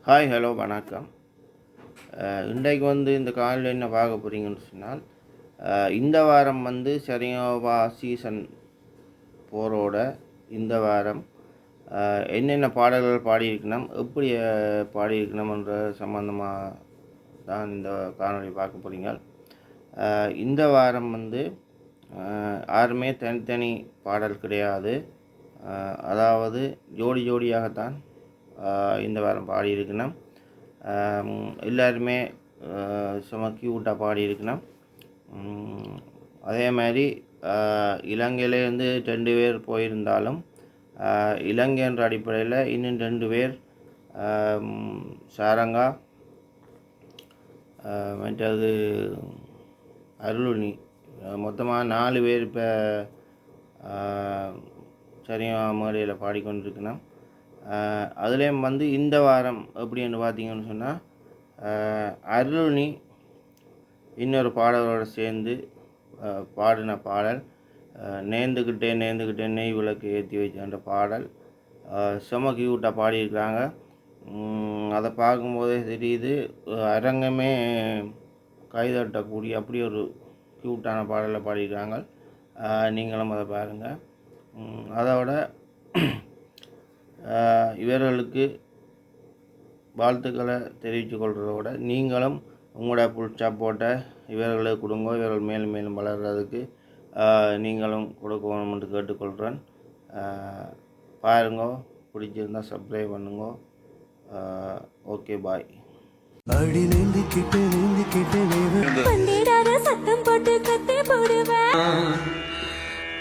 Hi hello வணக்கம். இன்றைக்கு இந்த காலையில் என்ன பார்க்க போகிறீங்கன்னு சொன்னால், இந்த வாரம் சரிகமபா சீசன் 4ஓட இந்த வாரம் என்னென்ன பாடல்கள் பாடியிருக்கணும், எப்படி பாடியிருக்கணும்ன்ற சம்மந்தமாக தான் இந்த காணொலி பார்க்க போகிறீங்க. இந்த வாரம் யாருமே தனித்தனி பாடல் கிடையாது, அதாவது ஜோடி ஜோடியாகத்தான் இந்த வாரம் பாடியிருக்கணும். எல்லாருமே சும்மா க்யூட்டாக பாடியிருக்கணும். அதே மாதிரி இலங்கையிலேருந்து 2 பேர் போயிருந்தாலும் இலங்கைன்ற அடிப்படையில் இன்னும் 2 பேர் சாரங்கா மற்றது அருளுனி, மொத்தமாக 4 பேர் இப்போ சரியாக மேடையில் பாடிக்கொண்டிருக்கணும். அதுலேயும் இந்த வாரம் எப்படின்னு பார்த்தீங்கன்னு சொன்னால், அருளுனி இன்னொரு பாடலோடு சேர்ந்து பாடின பாடல் நேர்ந்துக்கிட்டே நெய் விளக்கு ஏற்றி வச்ச பாடல் செம க்யூட்டாக பாடியிருக்கிறாங்க. அதை பார்க்கும்போதே தெரியுது, அரங்கமே கைதட்டக்கூடிய அப்படி ஒரு க்யூட்டான பாடலை பாடியிருக்காங்க. நீங்களும் அதை பாருங்கள். அதோட இவர்களுக்கு வாழ்த்துக்களை தெரிவித்து கொள்கிறதோட நீங்களும் உங்களோட ஃபுல் சப்போர்ட்டை இவர்களுக்கு கொடுங்க. இவர்கள் மேலும் மேலும் வளர்கிறதுக்கு நீங்களும் கொடுக்கணும் என்று கேட்டுக்கொள்கிறேன். பாருங்க, பிடிச்சிருந்தால் சப்ஸ்கிரைப் பண்ணுங்க. ஓகே, பாய்.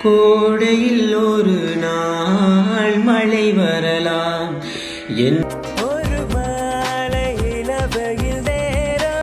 கோடையில் ஒரு நாள் மழை வரலாம் என்